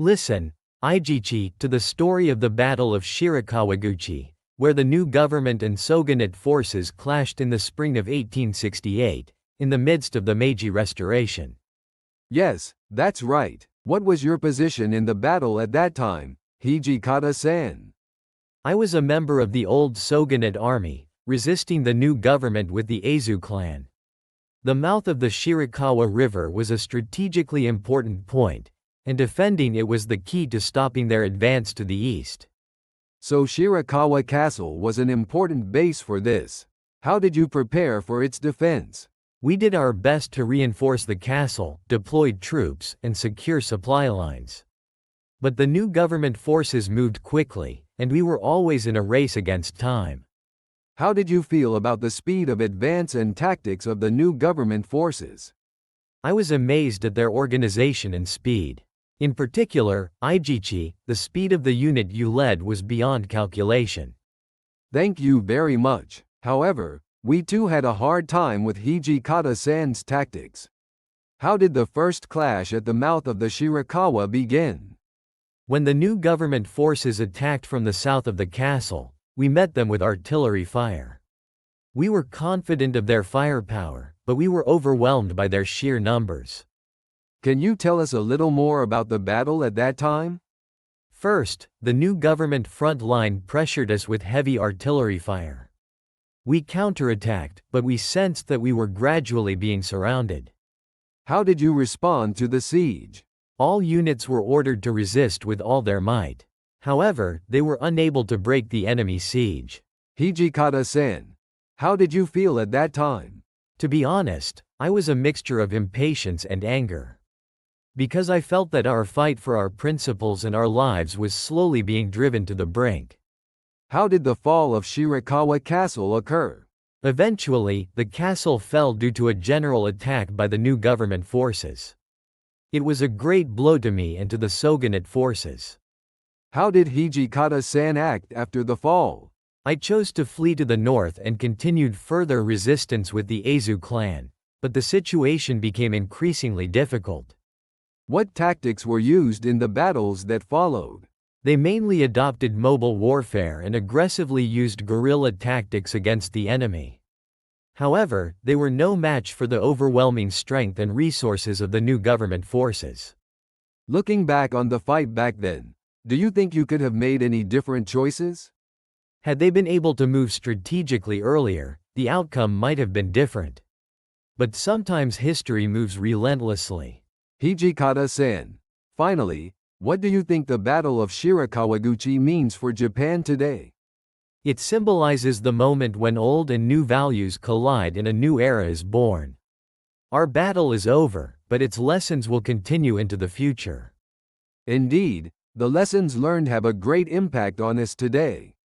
Listen, Ijichi, to the story of the Battle of Shirakawaguchi, where the new government and shogunate forces clashed in the spring of 1868, in the midst of the Meiji Restoration. Yes, that's right. What was your position in the battle at that time, Hijikata-san? I was a member of the old shogunate army, resisting the new government with the Eizu clan. The mouth of the Shirakawa River was a strategically important point, and defending it was the key to stopping their advance to the east. So Shirakawa Castle was an important base for this. How did you prepare for its defense? We did our best to reinforce the castle, deployed troops, and secure supply lines. But the new government forces moved quickly, and we were always in a race against time. How did you feel about the speed of advance and tactics of the new government forces? I was amazed at their organization and speed. In particular, Ijichi, the speed of the unit you led was beyond calculation. Thank you very much. However, we too had a hard time with Hijikata-san's tactics. How did the first clash at the mouth of the Shirakawa begin? When the new government forces attacked from the south of the castle, we met them with artillery fire. We were confident of their firepower, but we were overwhelmed by their sheer numbers. Can you tell us a little more about the battle at that time? First, the new government front line pressured us with heavy artillery fire. We counterattacked, but we sensed that we were gradually being surrounded. How did you respond to the siege? All units were ordered to resist with all their might. However, they were unable to break the enemy siege. Hijikata-san, how did you feel at that time? To be honest, I was a mixture of impatience and anger. Because I felt that our fight for our principles and our lives was slowly being driven to the brink. How did the fall of Shirakawa Castle occur? Eventually, the castle fell due to a general attack by the new government forces. It was a great blow to me and to the shogunate forces. How did Hijikata-san act after the fall? I chose to flee to the north and continued further resistance with the Eizu clan, but the situation became increasingly difficult. What tactics were used in the battles that followed? They mainly adopted mobile warfare and aggressively used guerrilla tactics against the enemy. However, they were no match for the overwhelming strength and resources of the new government forces. Looking back on the fight back then, do you think you could have made any different choices? Had they been able to move strategically earlier, the outcome might have been different. But sometimes history moves relentlessly. Hijikata-san, finally, what do you think the Battle of Shirakawaguchi means for Japan today? It symbolizes the moment when old and new values collide and a new era is born. Our battle is over, but its lessons will continue into the future. Indeed, the lessons learned have a great impact on us today.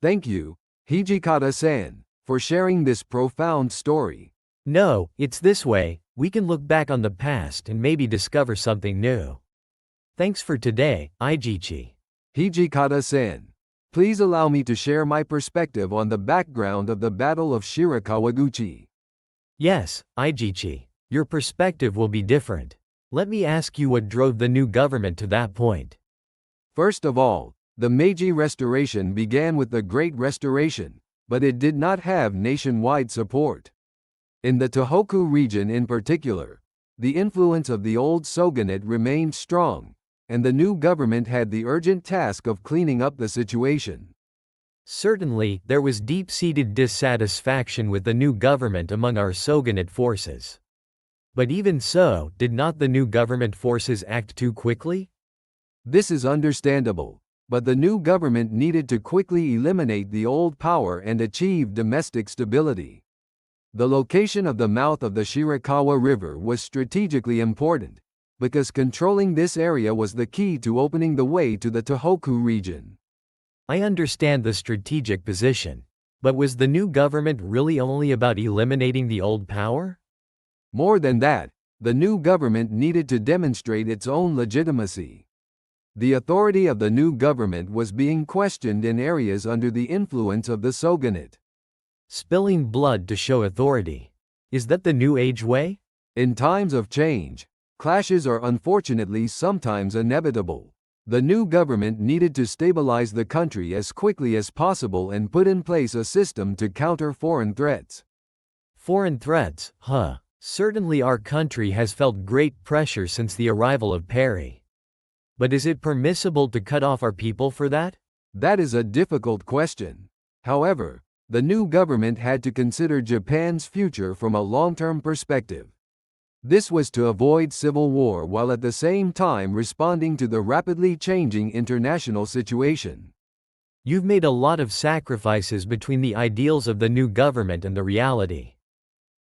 Thank you, Hijikata-san, for sharing this profound story. No, it's this way, we can look back on the past and maybe discover something new. Thanks for today, Ijichi. Hijikata-san, please allow me to share my perspective on the background of the Battle of Shirakawaguchi. Yes, Ijichi, your perspective will be different. Let me ask you what drove the new government to that point. First of all, the Meiji Restoration began with the Great Restoration, but it did not have nationwide support. In the Tohoku region in particular, the influence of the old shogunate remained strong, and the new government had the urgent task of cleaning up the situation. Certainly, there was deep-seated dissatisfaction with the new government among our shogunate forces. But even so, did not the new government forces act too quickly? This is understandable, but the new government needed to quickly eliminate the old power and achieve domestic stability. The location of the mouth of the Shirakawa River was strategically important, because controlling this area was the key to opening the way to the Tohoku region. I understand the strategic position, but was the new government really only about eliminating the old power? More than that, the new government needed to demonstrate its own legitimacy. The authority of the new government was being questioned in areas under the influence of the shogunate. Spilling blood to show authority. Is that the new age way? In times of change, clashes are unfortunately sometimes inevitable. The new government needed to stabilize the country as quickly as possible and put in place a system to counter foreign threats. Foreign threats, huh? Certainly our country has felt great pressure since the arrival of Perry. But is it permissible to cut off our people for that? That is a difficult question. However, the new government had to consider Japan's future from a long-term perspective. This was to avoid civil war while at the same time responding to the rapidly changing international situation. You've made a lot of sacrifices between the ideals of the new government and the reality.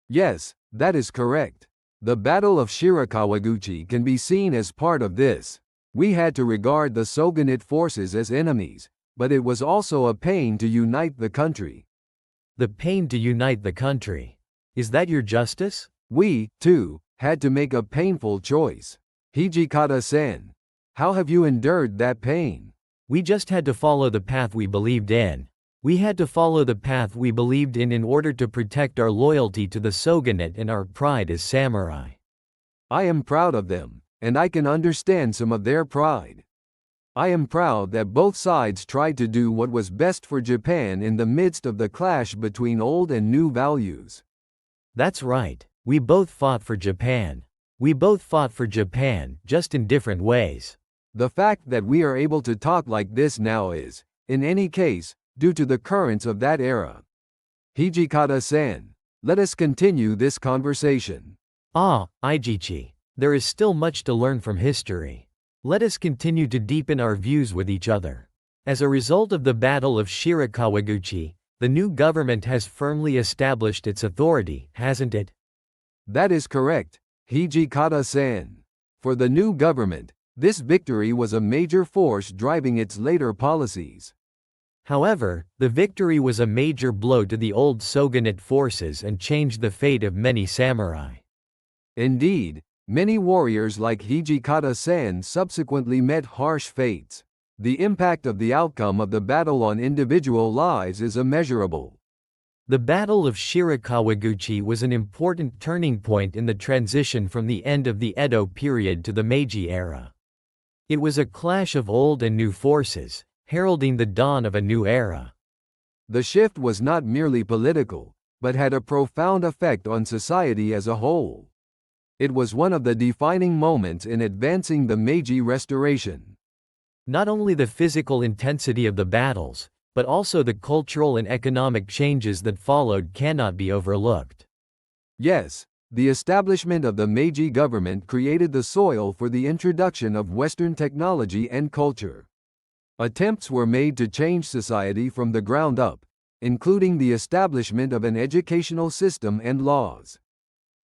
Yes, that is correct. The Battle of Shirakawaguchi can be seen as part of this. We had to regard the shogunate forces as enemies, but it was also a pain to unite the country. The pain to unite the country. Is that your justice? We, too, had to make a painful choice. Hijikata-sen, how have you endured that pain? We just had to follow the path we believed in. We had to follow the path we believed in order to protect our loyalty to the shogunate and our pride as samurai. I am proud of them, and I can understand some of their pride. I am proud that both sides tried to do what was best for Japan in the midst of the clash between old and new values. That's right. We both fought for Japan. We both fought for Japan, just in different ways. The fact that we are able to talk like this now is, in any case, due to the currents of that era. Hijikata-san, let us continue this conversation. Ijichi, there is still much to learn from history. Let us continue to deepen our views with each other. As a result of the Battle of Shirakawaguchi, the new government has firmly established its authority, hasn't it? That is correct, Hijikata-san. For the new government, this victory was a major force driving its later policies. However, the victory was a major blow to the old shogunate forces and changed the fate of many samurai. Indeed, many warriors like Hijikata-san subsequently met harsh fates. The impact of the outcome of the battle on individual lives is immeasurable. The Battle of Shirakawaguchi was an important turning point in the transition from the end of the Edo period to the Meiji era. It was a clash of old and new forces, heralding the dawn of a new era. The shift was not merely political, but had a profound effect on society as a whole. It was one of the defining moments in advancing the Meiji Restoration. Not only the physical intensity of the battles, but also the cultural and economic changes that followed cannot be overlooked. Yes, the establishment of the Meiji government created the soil for the introduction of Western technology and culture. Attempts were made to change society from the ground up, including the establishment of an educational system and laws.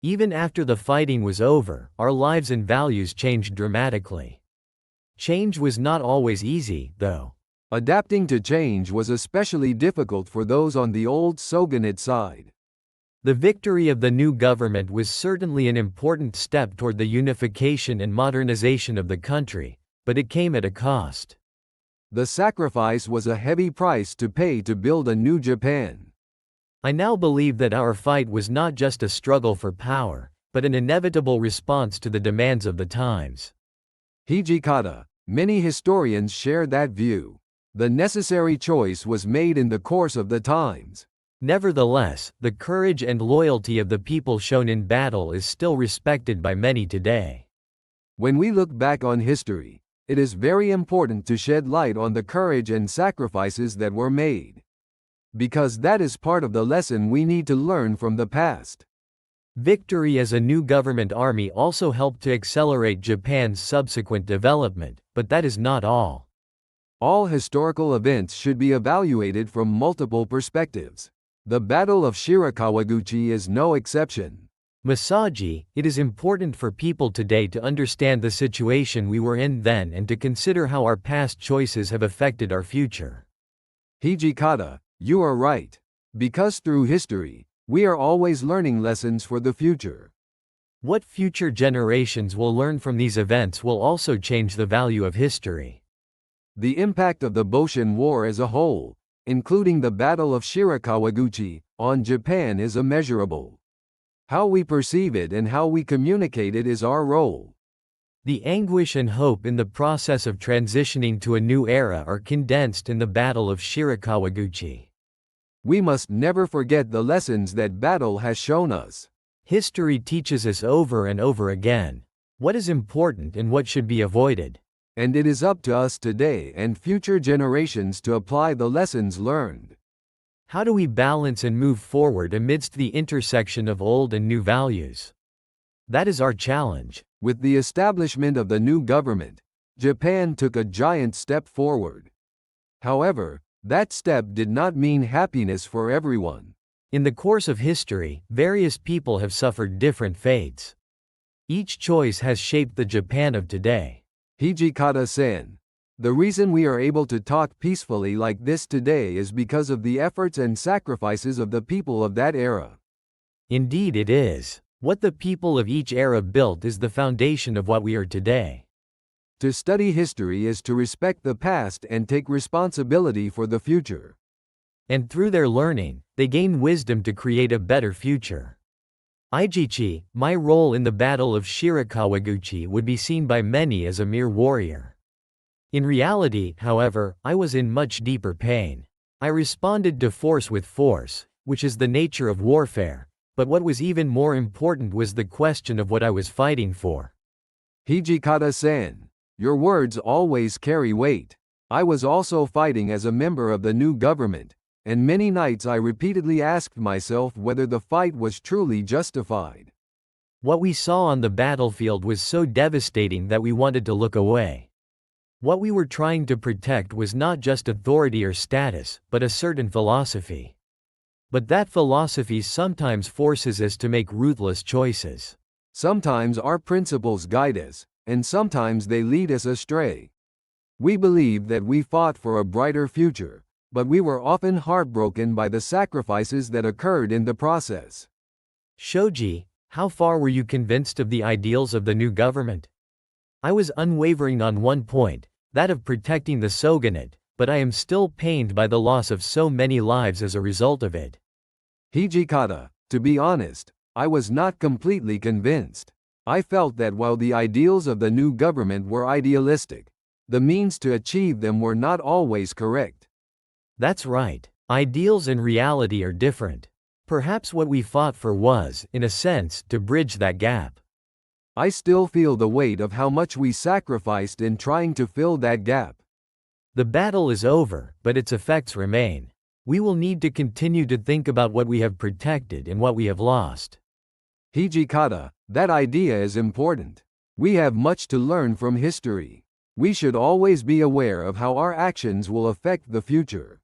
Even after the fighting was over, our lives and values changed dramatically. Change was not always easy, though. Adapting to change was especially difficult for those on the old shogunate side. The victory of the new government was certainly an important step toward the unification and modernization of the country, but it came at a cost. The sacrifice was a heavy price to pay to build a new Japan. I now believe that our fight was not just a struggle for power, but an inevitable response to the demands of the times. Hijikata, many historians share that view. The necessary choice was made in the course of the times. Nevertheless, the courage and loyalty of the people shown in battle is still respected by many today. When we look back on history, it is very important to shed light on the courage and sacrifices that were made. Because that is part of the lesson we need to learn from the past. Victory as a new government army also helped to accelerate Japan's subsequent development, but that is not all. All historical events should be evaluated from multiple perspectives. The Battle of Shirakawaguchi is no exception. Masaji, it is important for people today to understand the situation we were in then and to consider how our past choices have affected our future. Hijikata, you are right. Because through history, we are always learning lessons for the future. What future generations will learn from these events will also change the value of history. The impact of the Boshin War as a whole, including the Battle of Shirakawaguchi, on Japan is immeasurable. How we perceive it and how we communicate it is our role. The anguish and hope in the process of transitioning to a new era are condensed in the Battle of Shirakawaguchi. We must never forget the lessons that battle has shown us. History teaches us over and over again what is important and what should be avoided. And it is up to us today and future generations to apply the lessons learned. How do we balance and move forward amidst the intersection of old and new values? That is our challenge. With the establishment of the new government, Japan took a giant step forward. However, that step did not mean happiness for everyone. In the course of history, various people have suffered different fates. Each choice has shaped the Japan of today. Hijikata-san, the reason we are able to talk peacefully like this today is because of the efforts and sacrifices of the people of that era. Indeed it is. What the people of each era built is the foundation of what we are today. To study history is to respect the past and take responsibility for the future. And through their learning, they gain wisdom to create a better future. Ijichi, my role in the Battle of Shirakawaguchi would be seen by many as a mere warrior. In reality, however, I was in much deeper pain. I responded to force with force, which is the nature of warfare. But what was even more important was the question of what I was fighting for. Hijikata-san, your words always carry weight. I was also fighting as a member of the new government, and many nights I repeatedly asked myself whether the fight was truly justified. What we saw on the battlefield was so devastating that we wanted to look away. What we were trying to protect was not just authority or status, but a certain philosophy. But that philosophy sometimes forces us to make ruthless choices. Sometimes our principles guide us, and sometimes they lead us astray. We believed that we fought for a brighter future, but we were often heartbroken by the sacrifices that occurred in the process. Shoji, how far were you convinced of the ideals of the new government? I was unwavering on one point, that of protecting the shogunate, but I am still pained by the loss of so many lives as a result of it. Hijikata, to be honest, I was not completely convinced. I felt that while the ideals of the new government were idealistic, the means to achieve them were not always correct. That's right. Ideals and reality are different. Perhaps what we fought for was, in a sense, to bridge that gap. I still feel the weight of how much we sacrificed in trying to fill that gap. The battle is over, but its effects remain. We will need to continue to think about what we have protected and what we have lost. Hijikata, that idea is important. We have much to learn from history. We should always be aware of how our actions will affect the future.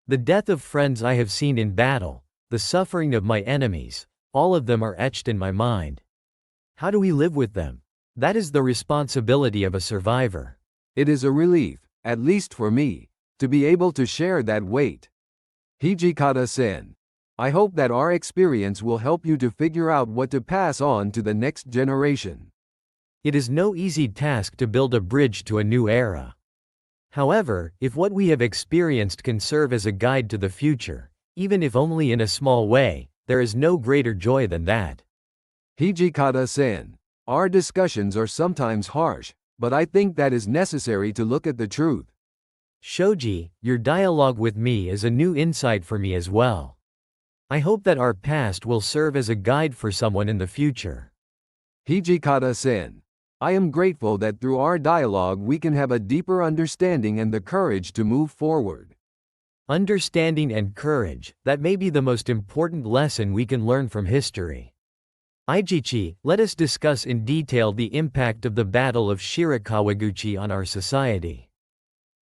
The death of friends I have seen in battle, the suffering of my enemies, all of them are etched in my mind. How do we live with them? That is the responsibility of a survivor. It is a relief, at least for me, to be able to share that weight. Hijikata-san, I hope that our experience will help you to figure out what to pass on to the next generation. It is no easy task to build a bridge to a new era. However, if what we have experienced can serve as a guide to the future, even if only in a small way, there is no greater joy than that. Hijikata-san, our discussions are sometimes harsh, but I think that is necessary to look at the truth. Shoji, your dialogue with me is a new insight for me as well. I hope that our past will serve as a guide for someone in the future. Hijikata-san, I am grateful that through our dialogue we can have a deeper understanding and the courage to move forward. Understanding and courage, that may be the most important lesson we can learn from history. Ijichi, let us discuss in detail the impact of the Battle of Shirakawaguchi on our society.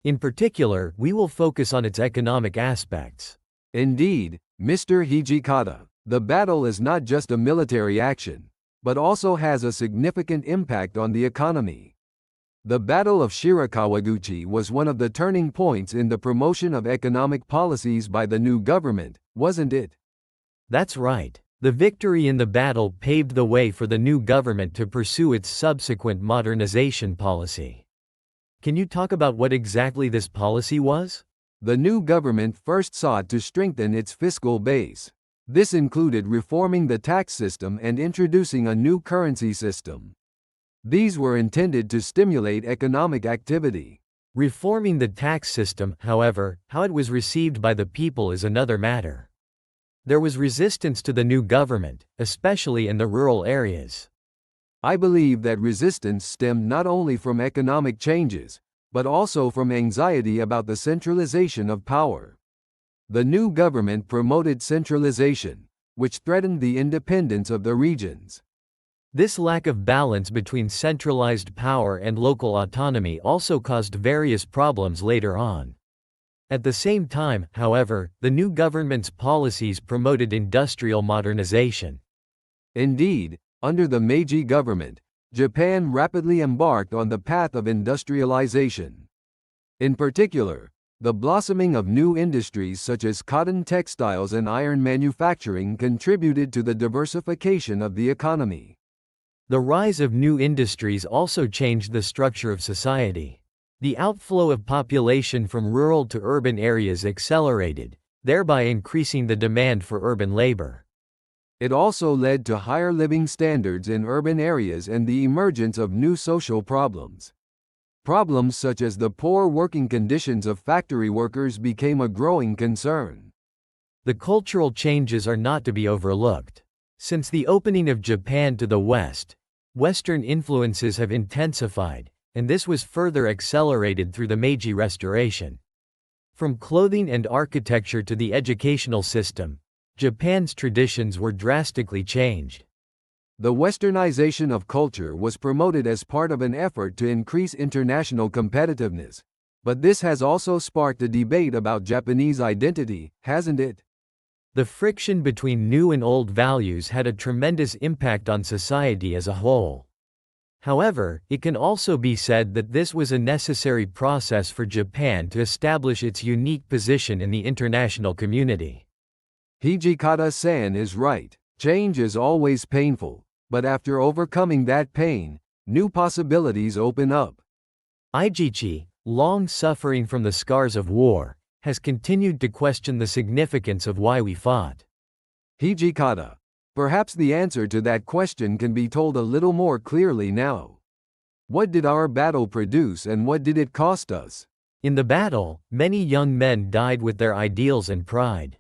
In particular, we will focus on its economic aspects. Indeed, Mr. Hijikata, the battle is not just a military action, but also has a significant impact on the economy. The Battle of Shirakawaguchi was one of the turning points in the promotion of economic policies by the new government, wasn't it? That's right. The victory in the battle paved the way for the new government to pursue its subsequent modernization policy. Can you talk about what exactly this policy was? The new government first sought to strengthen its fiscal base. This included reforming the tax system and introducing a new currency system. These were intended to stimulate economic activity. Reforming the tax system, however, how it was received by the people is another matter. There was resistance to the new government, especially in the rural areas. I believe that resistance stemmed not only from economic changes, but also from anxiety about the centralization of power. The new government promoted centralization, which threatened the independence of the regions. This lack of balance between centralized power and local autonomy also caused various problems later on. At the same time, however, the new government's policies promoted industrial modernization. Indeed, under the Meiji government, Japan rapidly embarked on the path of industrialization. In particular, the blossoming of new industries such as cotton textiles and iron manufacturing contributed to the diversification of the economy. The rise of new industries also changed the structure of society. The outflow of population from rural to urban areas accelerated, thereby increasing the demand for urban labor. It also led to higher living standards in urban areas and the emergence of new social problems. Problems such as the poor working conditions of factory workers became a growing concern. The cultural changes are not to be overlooked. Since the opening of Japan to the West, Western influences have intensified, and this was further accelerated through the Meiji Restoration. From clothing and architecture to the educational system, Japan's traditions were drastically changed. The westernization of culture was promoted as part of an effort to increase international competitiveness, but this has also sparked a debate about Japanese identity, hasn't it? The friction between new and old values had a tremendous impact on society as a whole. However, it can also be said that this was a necessary process for Japan to establish its unique position in the international community. Hijikata-san is right. Change is always painful, but after overcoming that pain, new possibilities open up. Ijichi, long suffering from the scars of war, has continued to question the significance of why we fought. Hijikata. Perhaps the answer to that question can be told a little more clearly now. What did our battle produce and what did it cost us? In the battle, many young men died with their ideals and pride.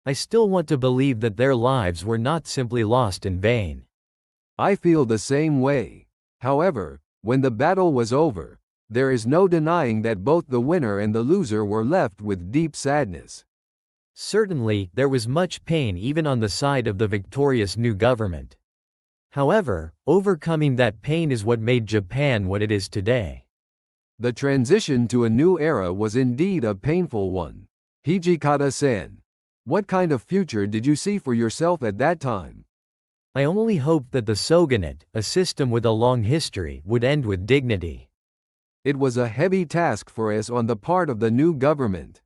I still want to believe that their lives were not simply lost in vain. I feel the same way. However, when the battle was over, there is no denying that both the winner and the loser were left with deep sadness. Certainly, there was much pain even on the side of the victorious new government. However, overcoming that pain is what made Japan what it is today. The transition to a new era was indeed a painful one. Hijikata-san, what kind of future did you see for yourself at that time? I only hoped that the shogunate, a system with a long history, would end with dignity. It was a heavy task for us on the part of the new government.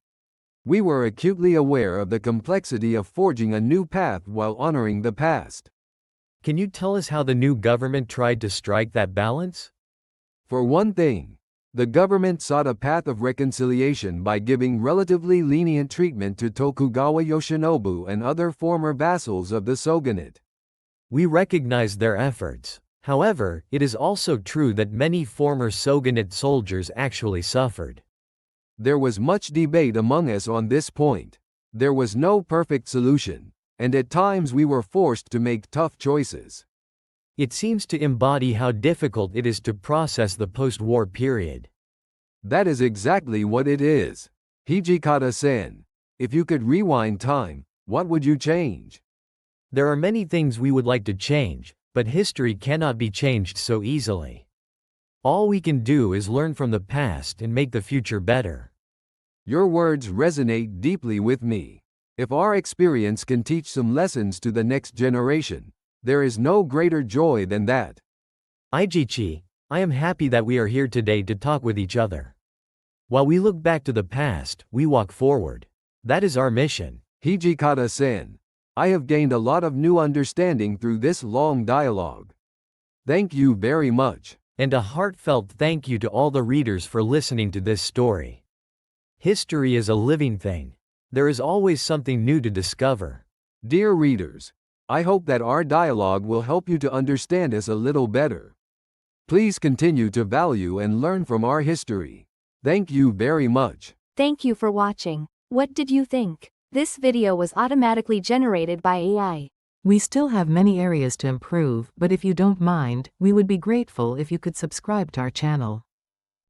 We were acutely aware of the complexity of forging a new path while honoring the past. Can you tell us how the new government tried to strike that balance? For one thing, the government sought a path of reconciliation by giving relatively lenient treatment to Tokugawa Yoshinobu and other former vassals of the shogunate. We recognize their efforts. However, it is also true that many former shogunate soldiers actually suffered. There was much debate among us on this point. There was no perfect solution, and at times we were forced to make tough choices. It seems to embody how difficult it is to process the post-war period. That is exactly what it is. Hijikata-san, if you could rewind time, what would you change? There are many things we would like to change, but history cannot be changed so easily. All we can do is learn from the past and make the future better. Your words resonate deeply with me. If our experience can teach some lessons to the next generation, there is no greater joy than that. Ijichi, I am happy that we are here today to talk with each other. While we look back to the past, we walk forward. That is our mission. Hijikata-san, I have gained a lot of new understanding through this long dialogue. Thank you very much. And a heartfelt thank you to all the readers for listening to this story. History is a living thing. There is always something new to discover. Dear readers, I hope that our dialogue will help you to understand us a little better. Please continue to value and learn from our history. Thank you very much. Thank you for watching. What did you think? This video was automatically generated by AI. We still have many areas to improve, but if you don't mind, we would be grateful if you could subscribe to our channel.